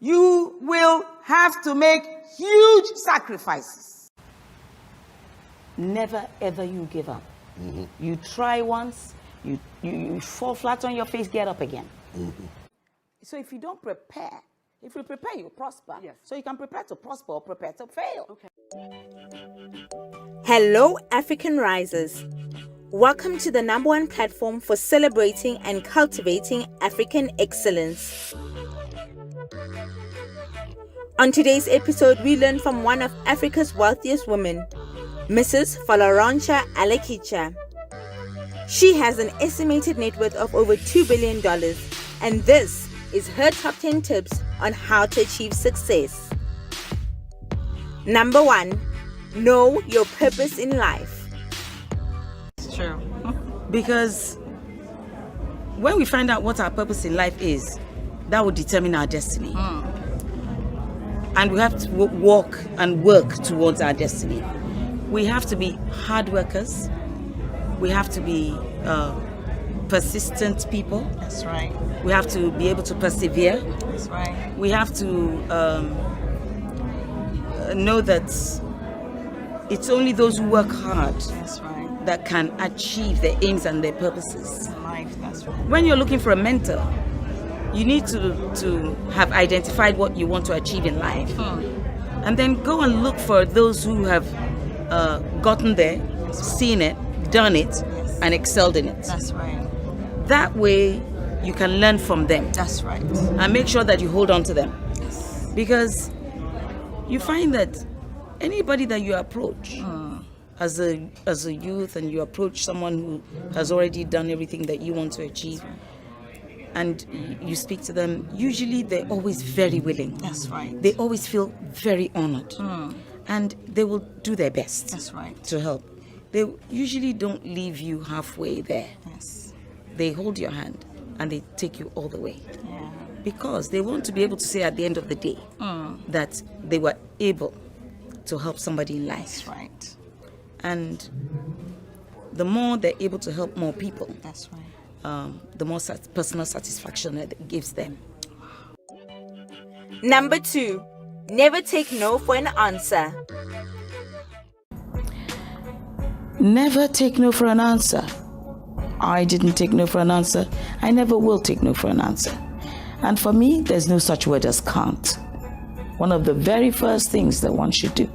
you will have to make huge sacrifices. Never, ever you give up. You try once, you fall flat on your face, get up again. So if you don't prepare, if you prepare, you prosper. Yes. So you can prepare to prosper or prepare to fail. Okay. Hello, African Risers. Welcome to the #1 platform for celebrating and cultivating African excellence. On today's episode, we learn from one of Africa's wealthiest women, Mrs. Folorunsho Alakija. She has an estimated net worth of over $2 billion, and this is her top 10 tips on how to achieve success. Number 1, know your purpose in life. It's true. Because when we find out what our purpose in life is, that will determine our destiny. And we have to walk and work towards our destiny. We have to be hard workers. We have to be persistent people. That's right. We have to be able to persevere. That's right. We have to know that it's only those who work hard That's right. that can achieve their aims and their purposes. Life, that's right. When you're looking for a mentor, you need to have identified what you want to achieve in life. And then go and look for those who have gotten there, seen it, done it, and excelled in it. That's right. That way, you can learn from them. That's right. And make sure that you hold on to them. Yes. Because you find that anybody that you approach as a youth, and you approach someone who has already done everything that you want to achieve, and you speak to them, usually they're always very willing. That's right. They always feel very honored. And they will do their best. That's right. To help. They usually don't leave you halfway there. Yes. They hold your hand and they take you all the way. Yeah. Because they want to be able to say at the end of the day that they were able to help somebody in life. That's right. And the more they're able to help more people, That's right. the more personal satisfaction that it gives them. Number 2, never take no for an answer. Never take no for an answer. I didn't take no for an answer. I never will take no for an answer. And for me, there's no such word as can't. One of the very first things that one should do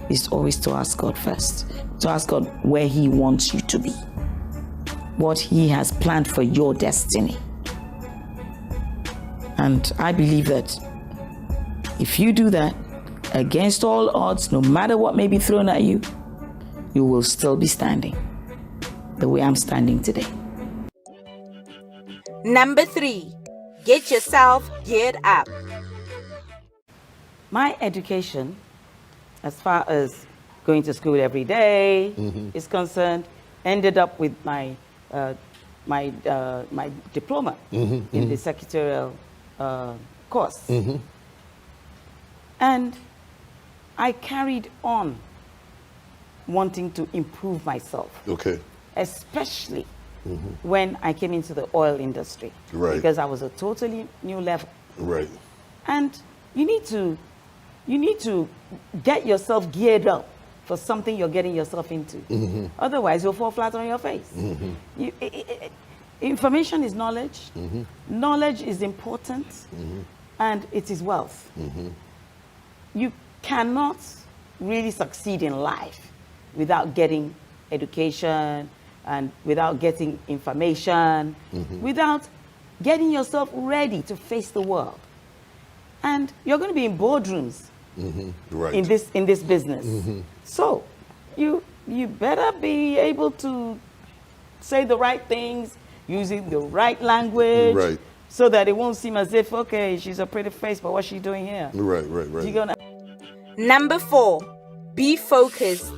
is always to ask God first. To ask God where He wants you to be. What He has planned for your destiny. And I believe that if you do that, against all odds, no matter what may be thrown at you, you will still be standing the way I'm standing today. Number 3, get yourself geared up. My education, as far as going to school every day is concerned, ended up with my diploma in the secretarial course. And I carried on wanting to improve myself. Okay. Especially when I came into the oil industry. Right. Because I was a totally new level. Right. And you need to get yourself geared up for something you're getting yourself into. Otherwise, you'll fall flat on your face. Information is knowledge. Knowledge is important, and it is wealth. You cannot really succeed in life without getting education and without getting information, without getting yourself ready to face the world. And you're going to be in boardrooms Right. in this business. So you better be able to say the right things, using the right language, Right. so that it won't seem as if, okay, she's a pretty face, but what's she doing here? Right. You gonna... Number 4, be focused.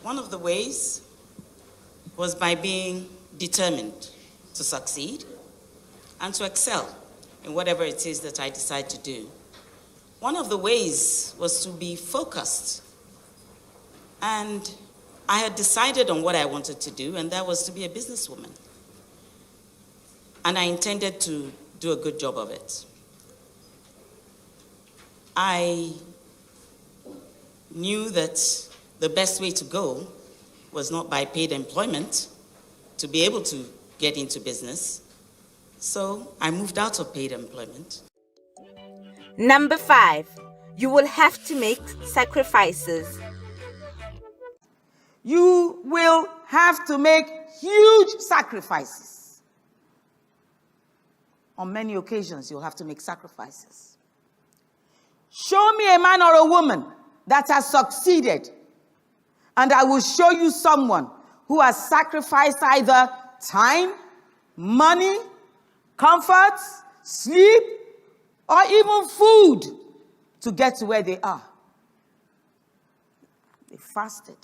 One of the ways was by being determined to succeed and to excel in whatever it is that I decide to do. One of the ways was to be focused. And I had decided on what I wanted to do, and that was to be a businesswoman. and I intended to do a good job of it. I knew that the best way to go was not by paid employment to be able to get into business. So I moved out of paid employment. Number 5, you will have to make sacrifices. You will have to make huge sacrifices. On many occasions, you'll have to make sacrifices. Show me a man or a woman that has succeeded, and I will show you someone who has sacrificed either time, money, comfort, sleep, or even food to get to where they are. They fasted.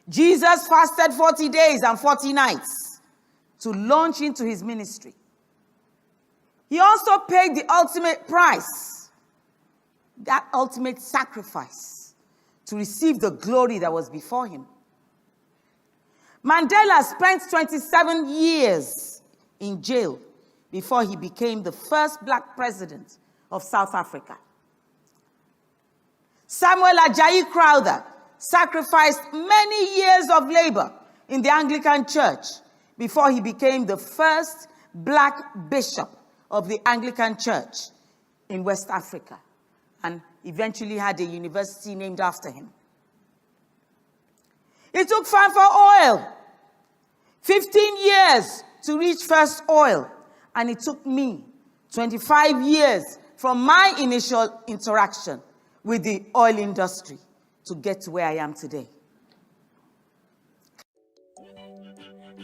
Jesus fasted 40 days and 40 nights to launch into his ministry. He also paid the ultimate price, that ultimate sacrifice, to receive the glory that was before him. Mandela spent 27 years in jail before he became the first black president of South Africa. Samuel Ajayi Crowther sacrificed many years of labor in the Anglican Church before he became the first black bishop of the Anglican Church in West Africa, and eventually had a university named after him. It took Fanfa Oil 15 years to reach first oil, and it took me 25 years from my initial interaction with the oil industry to get to where I am today.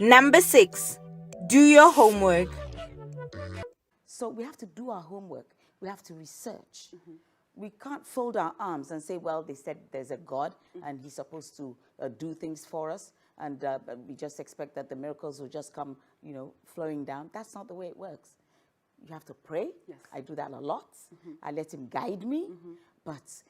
Number 6, do your homework. So we have to do our homework. We have to research. We can't fold our arms and say, well, they said there's a God and he's supposed to do things for us, and we just expect that the miracles will just come, flowing down. That's not the way it works. You have to pray. Yes. I do that a lot. I let him guide me. But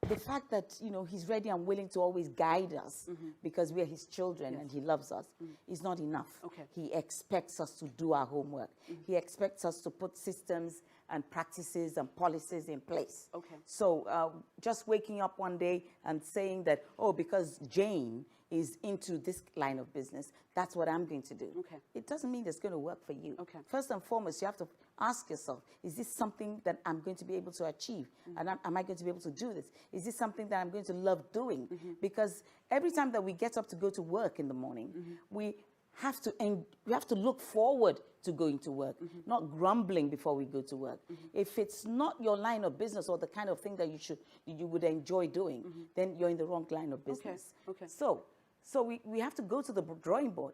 the fact that, he's ready and willing to always guide us because we are his children and he loves us is not enough. Okay. He expects us to do our homework. He expects us to put systems and practices and policies in place. Okay. So just waking up one day and saying that, oh, because Jane is into this line of business, that's what I'm going to do. Okay. It doesn't mean it's going to work for you. Okay. First and foremost, you have to ask yourself, is this something that I'm going to be able to achieve? And am I going to be able to do this? Is this something that I'm going to love doing? Because every time that we get up to go to work in the morning, we have to look forward to going to work, not grumbling before we go to work. If it's not your line of business or the kind of thing that you would enjoy doing, then you're in the wrong line of business. Okay. So we have to go to the drawing board,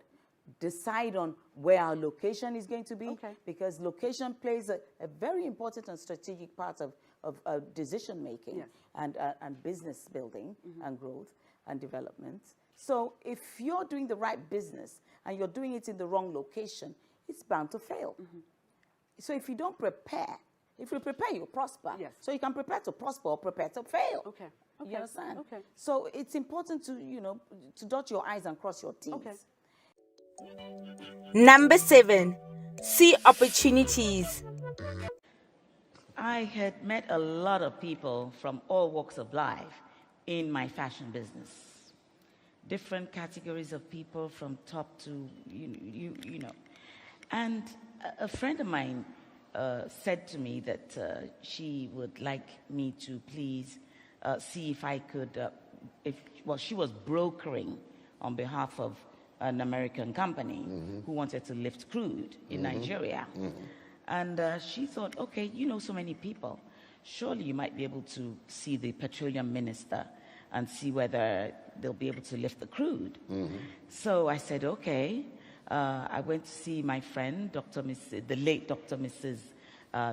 decide on where our location is going to be, because location plays a very important and strategic part of decision making and business building and growth and development. So if you're doing the right business and you're doing it in the wrong location, it's bound to fail. So if you don't prepare, if you prepare, you'll prosper. Yes. So you can prepare to prosper or prepare to fail. Okay. You understand? Okay. So it's important to, to dot your I's and cross your T's. Okay. Number 7, see opportunities. I had met a lot of people from all walks of life in my fashion business. Different categories of people from top to, And a friend of mine said to me that she would like me to please see if I could, she was brokering on behalf of an American company who wanted to lift crude in Nigeria. And she thought, okay, you know so many people. Surely you might be able to see the petroleum minister and see whether they'll be able to lift the crude. So I said, okay. I went to see my friend, the late Dr. Mrs.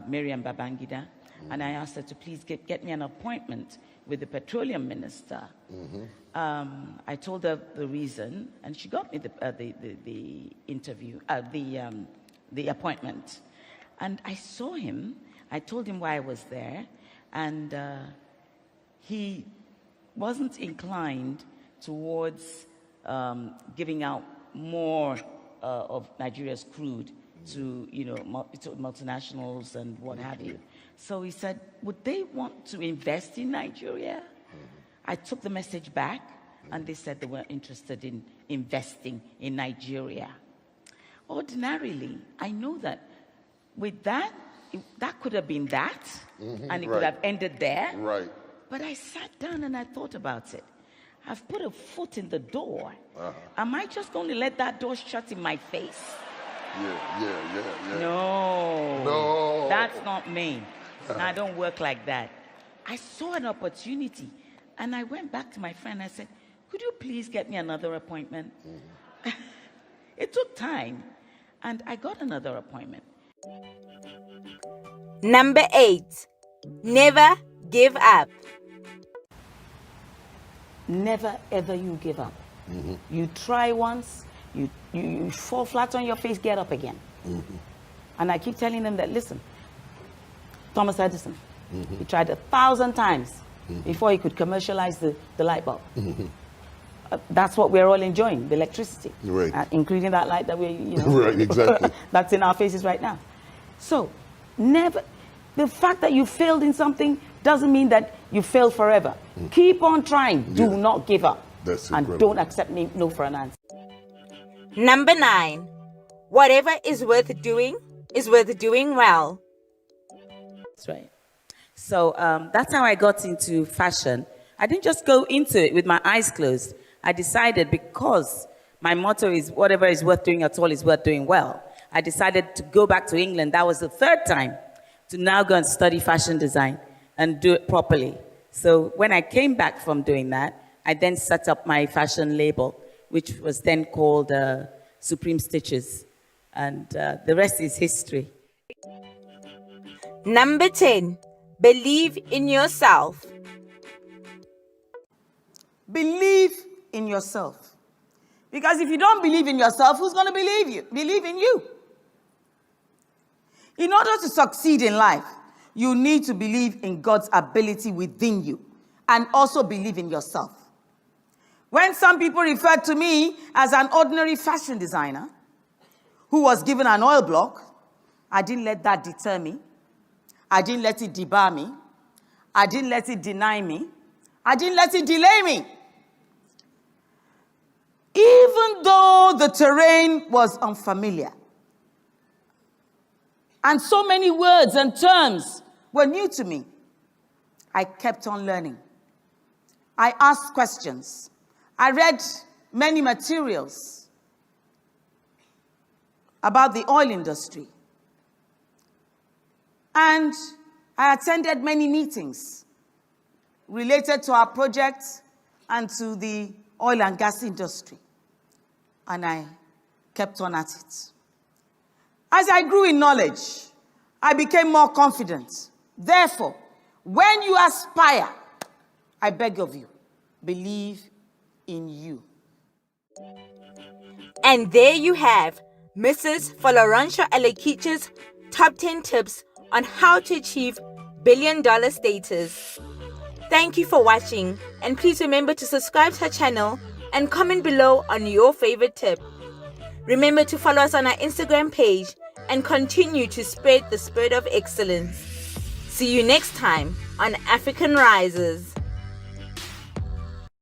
Miriam Babangida, and I asked her to please get me an appointment with the petroleum minister. I told her the reason, and she got me the interview, the appointment. And I saw him. I told him why I was there, and he wasn't inclined towards giving out more of Nigeria's crude to, to multinationals and what have you. So he said, would they want to invest in Nigeria? I took the message back, and they said they weren't interested in investing in Nigeria. Ordinarily, I know that with that could have been that, and it could have ended there. Right. But I sat down and I thought about it. I've put a foot in the door. Am I just going to let that door shut in my face? Yeah. No. That's not me. I don't work like that. I saw an opportunity, and I went back to my friend. I said, could you please get me another appointment? It took time, and I got another appointment. Number 8, never give up. Never ever you give up. You try once, you fall flat on your face, get up again. And I keep telling them that, listen, Thomas Edison, he tried 1,000 times before he could commercialize the light bulb. That's what we're all enjoying, the electricity, right. Including that light that we're, right, exactly. that's in our faces right now. So never, the fact that you failed in something doesn't mean that you failed forever. Keep on trying. Do not give up. That's and incredible. don't accept no for an answer. Number 9, whatever is worth doing well. That's right. So that's how I got into fashion. I didn't just go into it with my eyes closed. I decided, because my motto is whatever is worth doing at all is worth doing well, I decided to go back to England. That was the 3rd time to now go and study fashion design and do it properly. So when I came back from doing that, I then set up my fashion label, which was then called Supreme Stitches. And the rest is history. Number 10, believe in yourself. Believe in yourself. Because if you don't believe in yourself, who's going to believe in you? In order to succeed in life, you need to believe in God's ability within you and also believe in yourself. When some people refer to me as an ordinary fashion designer who was given an oil block, I didn't let that deter me. I didn't let it debar me. I didn't let it deny me. I didn't let it delay me. Even though the terrain was unfamiliar and so many words and terms were new to me, I kept on learning. I asked questions. I read many materials about the oil industry. And I attended many meetings related to our project and to the oil and gas industry. And I kept on at it. As I grew in knowledge, I became more confident. Therefore, when you aspire, I beg of you, believe in you. And there you have Mrs. Folorunsho Alakija's top 10 tips on how to achieve billion-dollar status. Thank you for watching, and please remember to subscribe to our channel and comment below on your favorite tip. Remember to follow us on our Instagram page and continue to spread the spirit of excellence. See you next time on African Rises.